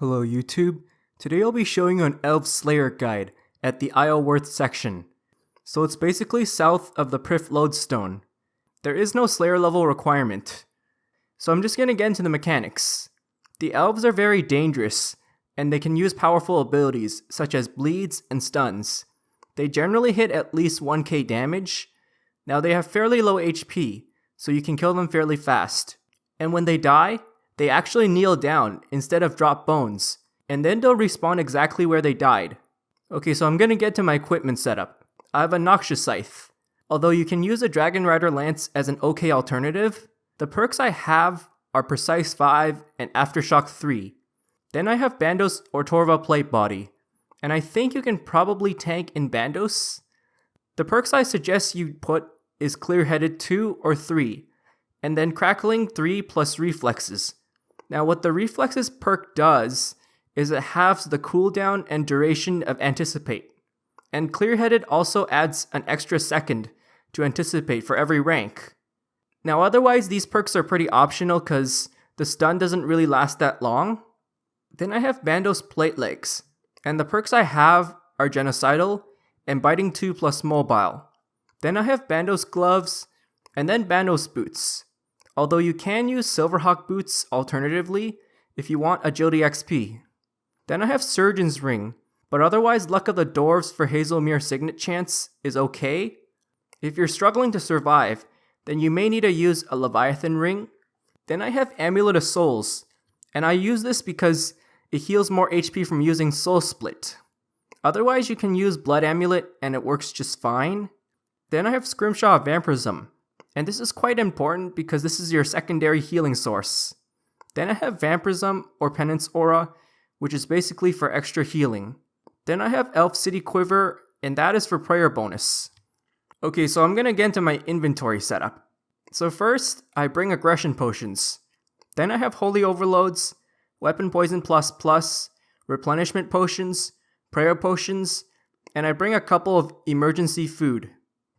Hello YouTube, today I'll be showing you an Elf Slayer guide at the Iorwerth section. So it's basically south of the Prif Lodestone. There is no Slayer level requirement. So I'm just gonna get into the mechanics. The Elves are very dangerous, and they can use powerful abilities such as bleeds and stuns. They generally hit at least 1k damage. Now they have fairly low HP, so you can kill them fairly fast. And when they die, they actually kneel down instead of drop bones, and then they'll respawn exactly where they died. Okay, so I'm gonna get to my equipment setup. I have a Noxious Scythe. Although you can use a Dragon Rider Lance as an okay alternative, the perks I have are Precise 5 and Aftershock 3. Then I have Bandos or Torva Plate Body, and I think you can probably tank in Bandos. The perks I suggest you put is Clear-Headed 2 or 3, and then Crackling 3 plus Reflexes. Now what the Reflexes perk does is it halves the cooldown and duration of Anticipate. And Clear-Headed also adds an extra second to Anticipate for every rank. Now otherwise these perks are pretty optional because the stun doesn't really last that long. Then I have Bandos Plate Legs, and the perks I have are Genocidal and Biting 2 plus Mobile. Then I have Bandos Gloves, and then Bandos Boots. Although you can use Silverhawk Boots alternatively if you want Agility XP. Then I have Surgeon's Ring, but otherwise Luck of the Dwarves for Hazelmere Signet Chance is okay. If you're struggling to survive, then you may need to use a Leviathan Ring. Then I have Amulet of Souls, and I use this because it heals more HP from using Soul Split. Otherwise you can use Blood Amulet and it works just fine. Then I have Scrimshaw of Vampirism, and this is quite important because this is your secondary healing source. Then I have Vampirism or Penance Aura, which is basically for extra healing. Then I have Elf City Quiver, and that is for prayer bonus. Okay, so I'm gonna get into my inventory setup. So first, I bring Aggression Potions. Then I have Holy Overloads, Weapon Poison ++, Replenishment Potions, Prayer Potions, and I bring a couple of Emergency Food.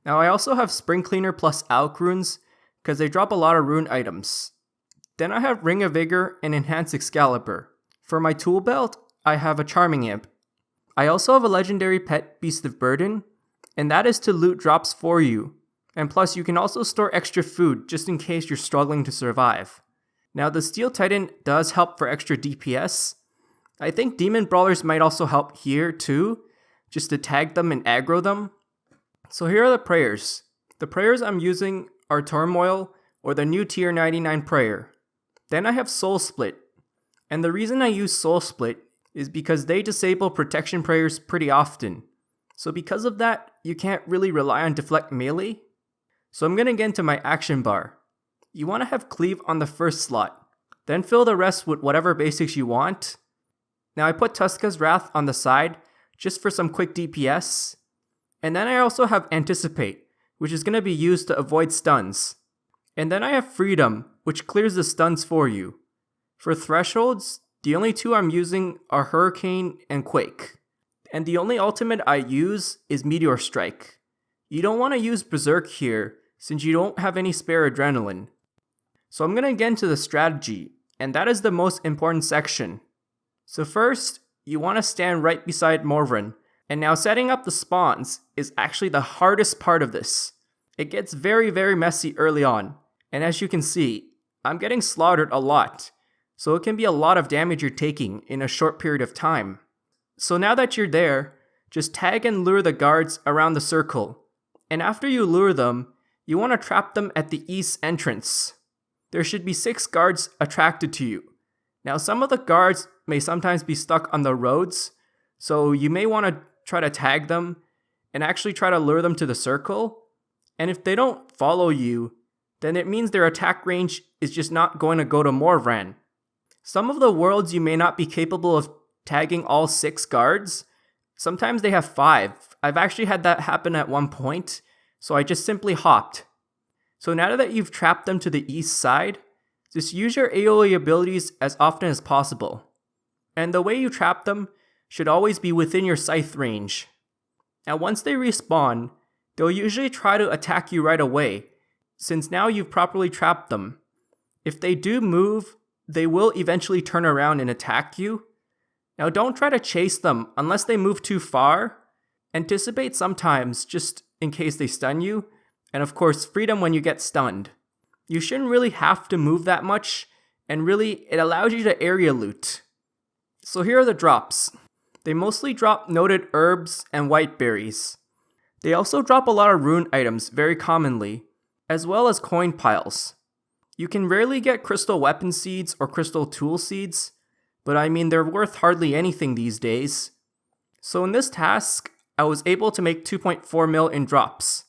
Now I also have Spring Cleaner plus Alk Runes, because they drop a lot of rune items. Then I have Ring of Vigor and Enhanced Excalibur. For my tool belt, I have a Charming Imp. I also have a legendary pet Beast of Burden, and that is to loot drops for you. And plus you can also store extra food just in case you're struggling to survive. Now the Steel Titan does help for extra DPS. I think Demon Brawlers might also help here too, just to tag them and aggro them. So here are the prayers. The prayers I'm using are Turmoil or the new tier 99 prayer. Then I have Soul Split. And the reason I use Soul Split is because they disable protection prayers pretty often. So because of that, you can't really rely on deflect melee. So I'm gonna get into my action bar. You wanna have Cleave on the first slot, then fill the rest with whatever basics you want. Now I put Tuska's Wrath on the side, just for some quick DPS. And then I also have Anticipate, which is going to be used to avoid stuns. And then I have Freedom, which clears the stuns for you. For thresholds, the only two I'm using are Hurricane and Quake. And the only ultimate I use is Meteor Strike. You don't want to use Berserk here, since you don't have any spare adrenaline. So I'm going to get into the strategy, and that is the most important section. So first, you want to stand right beside Morvran. And now setting up the spawns is actually the hardest part of this. It gets very messy early on, and as you can see, I'm getting slaughtered a lot, so it can be a lot of damage you're taking in a short period of time. So now that you're there, just tag and lure the guards around the circle, and after you lure them, you want to trap them at the east entrance. There should be 6 guards attracted to you. Now some of the guards may sometimes be stuck on the roads, so you may want to try to tag them and actually try to lure them to the circle. And if they don't follow you, then it means their attack range is just not going to go to Morvran. Some of the worlds you may not be capable of tagging all 6 guards. Sometimes they have 5. I've actually had that happen at one point, so I just simply hopped. So now that you've trapped them to the east side, just use your AoE abilities as often as possible. And the way you trap them should always be within your scythe range. Now once they respawn, they'll usually try to attack you right away, since now you've properly trapped them. If they do move, they will eventually turn around and attack you, Now don't try to chase them unless they move too far. Anticipate sometimes just in case they stun you, and of course freedom when you get stunned. You shouldn't really have to move that much, and really it allows you to area loot. So here are the drops. They mostly drop noted herbs and white berries. They also drop a lot of rune items very commonly, as well as coin piles. You can rarely get crystal weapon seeds or crystal tool seeds, but I mean they're worth hardly anything these days. So in this task, I was able to make 2.4 mil in drops.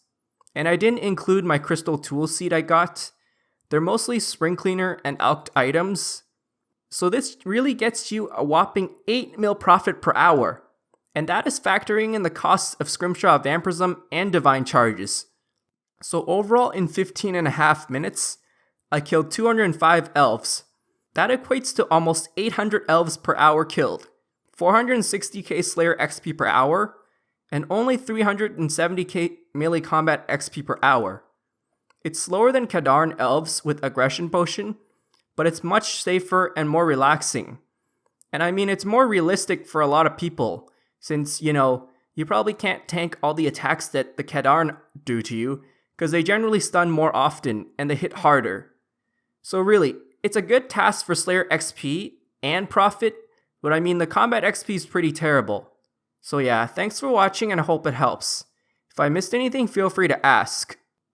And I didn't include my crystal tool seed I got. They're mostly spring cleaner and alked items. So this really gets you a whopping 8 mil profit per hour. And that is factoring in the costs of Scrimshaw Vampirism and Divine Charges. So overall in 15.5 minutes, I killed 205 elves. That equates to almost 800 elves per hour killed, 460k Slayer XP per hour, and only 370k melee combat XP per hour. It's slower than Cadarn Elves with Aggression Potion, but it's much safer and more relaxing. And I mean, it's more realistic for a lot of people, since, you probably can't tank all the attacks that the Cadarn do to you, because they generally stun more often and they hit harder. So really, it's a good task for Slayer XP and profit, but I mean the combat XP is pretty terrible. So yeah, thanks for watching and I hope it helps. If I missed anything, feel free to ask.